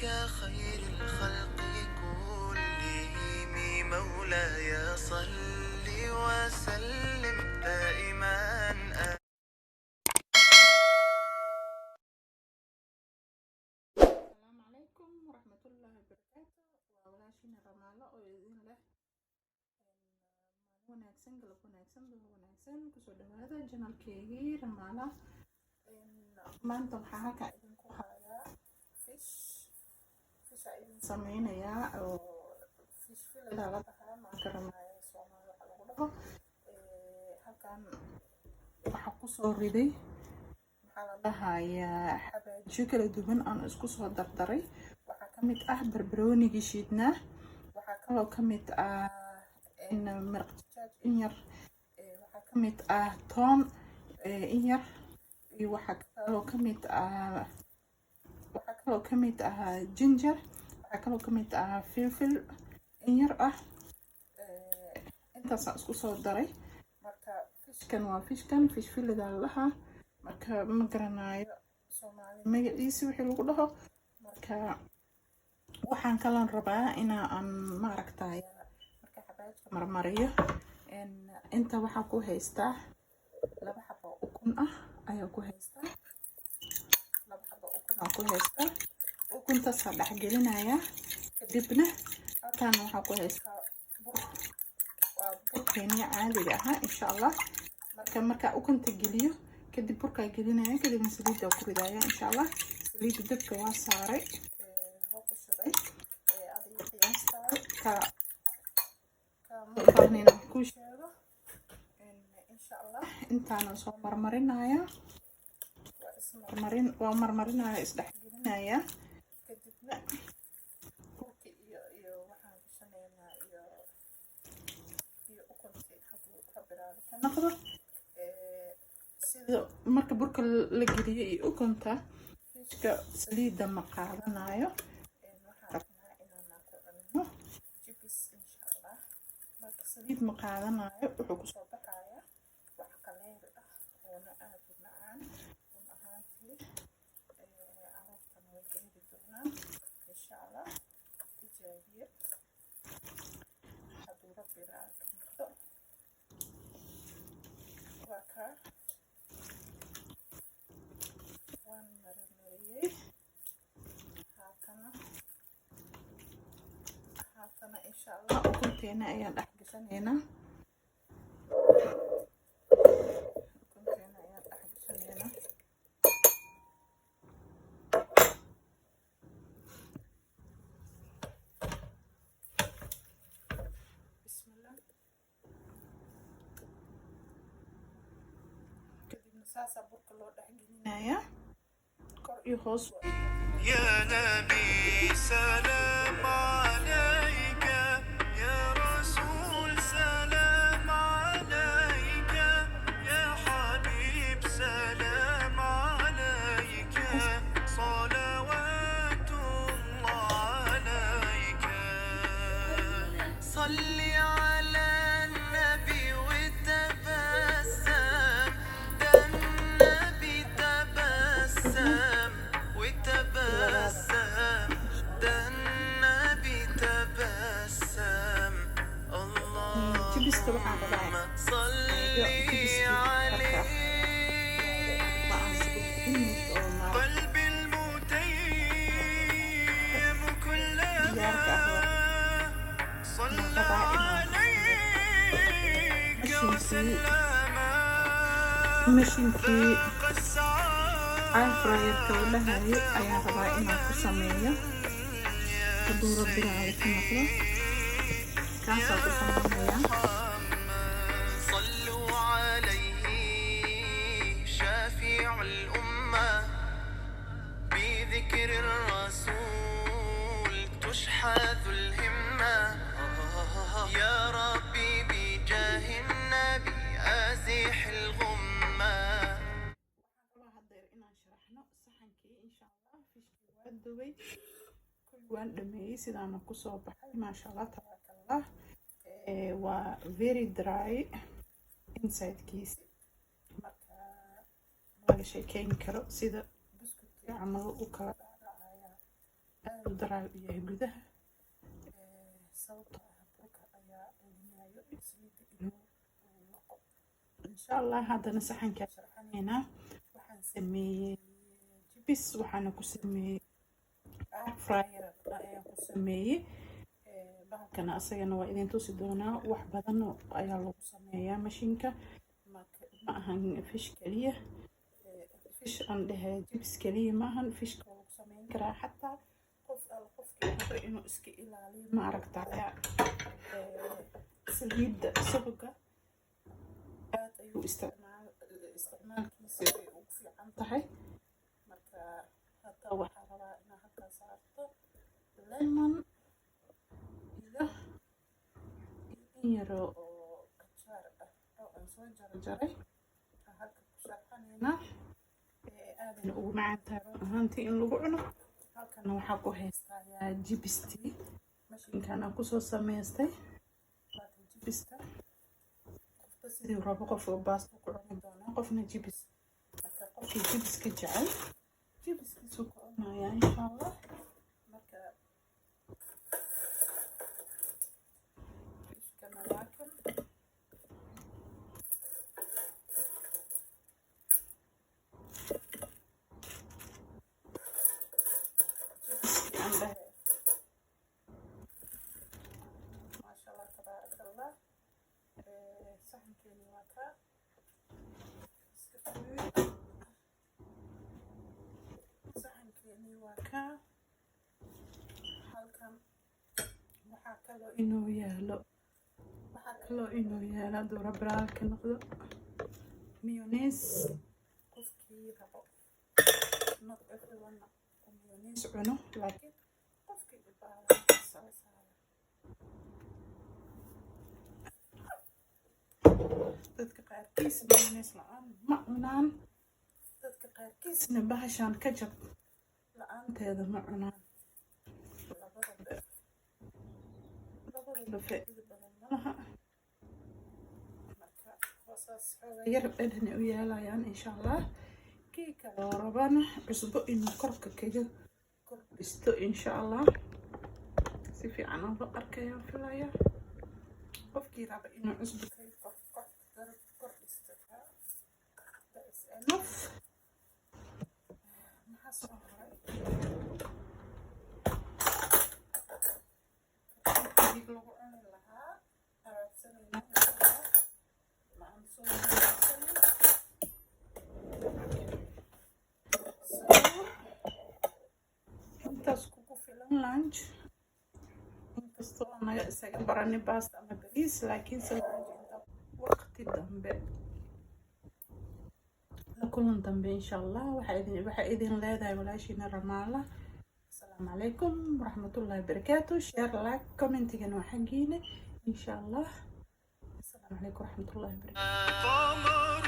خير الخلق كلهم مولاي صل وسلم دائما. السلام عليكم ورحمة الله وبركاته. وولاشين رمالة وإذن له wanaagsan galab wanaagsan duhur wanaagsan kusoo dhawaada janalkeygii ramaala. maanta waxaa halkaa idinku hayaa fish idin sameynayaa oo fish filada la dhahaa maan garanaayo soomaali waxa lagu dhaho. halkan waxaa kusoo riday maxaa la dhahayaa xabaajiyo kala duwan aan isku soo dardaray. waxaa ka mid ah barbaroonigii shiidnaa, waxaa kaloo ka mid ah maraq digaag in yar, waxaa ka mid ah toon in yar, iyo waxaa kaloo ka mid ah ginger, waxaa kaloo ka mid ah filfil in yar ah. intaasaan isku soo daray. marka fishkan waa fish filada la dhahaa, marka ma garanaayo soomaali magaciisa wixii lagu dhaho. marka waxaan kalan rabaa inaan maaragtay marmariyo. inta waxaa ku haystaa 2 xabo ukun ah ayaa ku haystaa. 2 xabo ukun aan ku haystaa. ukuntaas aan dhex gelinayaa, kadibna halkaan waxaa ku haystaa bur. waa burkeenya caadiga ahaa insha Allah. marka ukunta geliyo kadib burkaa gelinaya, kadibna saliidda ku ridaya insha Allah. saliidda dabka waa saaray, waa ku shubay adiga qiyaastaa ka baahnayn ku sheego insha Allah. intaana soo marmarinaya, waa marmarinaya, isdhex gelinaya, kadibna burki iyo waxaan gashanaynaa iyo ukunti hadduu rabiraado ka noqdo. sida marka burka la geliyo iyo ukunta, fishka saliidda ma qaadanayo. waxaan rabnaa inaan ku cunno jibis insha Allah. marka saliid ma qaadanayo, wuxuu kusoo baxaya wax qaleyl ah oona aad u macaan. run ahaantii carabtana way ka heli doonaan insha Allah. tijaabiye hadduu rabbi raalli ka noqdo. waa kaa waan marmariyey. haatana insha Allah ukunteena ayaan dhex gashanaynaa. bismillah. kadibna saasaa burka loo dhex gelinayaa, kor iyo hoos. يا نبي سلام عليك، يا رسول سلام عليك، يا حبيب سلام عليك، صلوات الله عليك. صل على النبي وتبسم، ده النبي تبسم وتبسم، ده النبي تبسم. اللهم صل عليه. قلبي المتيم كلما صلى عليك وسلم. mashiinkii airfryerka u dhahayo ayaan rabaa inaan ku sameeyo. hadduu rabbi raalli ka noqdo kaasaan ku sameynaya. صلوا عليه شافع الأمة، بذكر الرسول تشحذ الهمة. يا ربي بجاه النبي أزح الغمة. inaan sharaxno saxankii insha Allah. fishkii waa dubay, kulli waan dhameeyey, sidaana kusoo baxay maasha Allah tabarakallah. waa very dry insidekiisi, marka ma la sheekeyn karo sida buskudka camal u kala dhacaya. aad u daraa u yahay gudaha sababtoo ah burka ayaa celinayo saliidda inuu noqo. insha allah haddana saxankaa sharxanaynaa. waxaan sameeyey jibis, waxaana ku sameeyey air fryer ayaan ku sameeyey. bahalkana asagana waa idin tusi doonaa. wax badan ayaa lagu sameeyaa mashiinka, ma ahan fish kaliya. fish aan dhehe jibis kaliya ma ahan, fishka waa lagu sameyn karaa. xataa qofkii rabo inuu iska ilaaliyo ma aragtaya saliidda subaga aad ayuu isticmaalkiisa ay ugu fiican tahay. marka hadda waxaa rabaa inaa halkaa saarto lemon iyo in yaro oo qajaar ah oo aan soo jarjaray halka ku sharxanaynaa. aadana ugu macaan tahay run ahaantii in lagu cuno. halkana waxaa ku haystayaa jibistii mashiinkan aan kusoo samaystay. waata jibista qofka sidii rabo, qofka baasto ku cuni doonaa, qofna jibis. marka qofkii jibiska jecel jibiskiisuu ku cunayaa insha allah. marka fishkana waa kan maasha allah tabaarakallah. saxankeeni waa kaa iska fuuy. saxankeeni waa kaa. halkan waxaa kaloo inoo yaalo hadduu rabraalka noqdo mayonnaise. qofkii rabo not everyone mayonnaise cuno, laakiin qofkii u baahan salsaala. dadka qaarkiis mayonnaise la-aan ma cunaan, dadka qaarkiisna bahashaan ka jab la-aanteeda ma cunaan. labadaba faa'iido badan malaha. marka hoosaas xoogaa yar dhadhan u yeelayaan insha allah. kii kale oo rabana cusbo inuu korka kaga kordhisto insha allah. si fiican oo la arkaya filaya. qofkii raba inuu cusbo kordhisto that's enough. maxaa soo haray lagu cuni lahaa araagsanayna ma aan soo intaas kugu filan lunch. inkastoo anaga isaga barani baasta ama bariis, laakiinse waqti dambe la kulan dambe insha allah. waxaa idin leedahay walaashiina Ramaala. السلام عليكم ورحمة الله وبركاته. شير لايك كومنتيغن وحقيني إن شاء الله. السلام عليكم ورحمة الله وبركاته.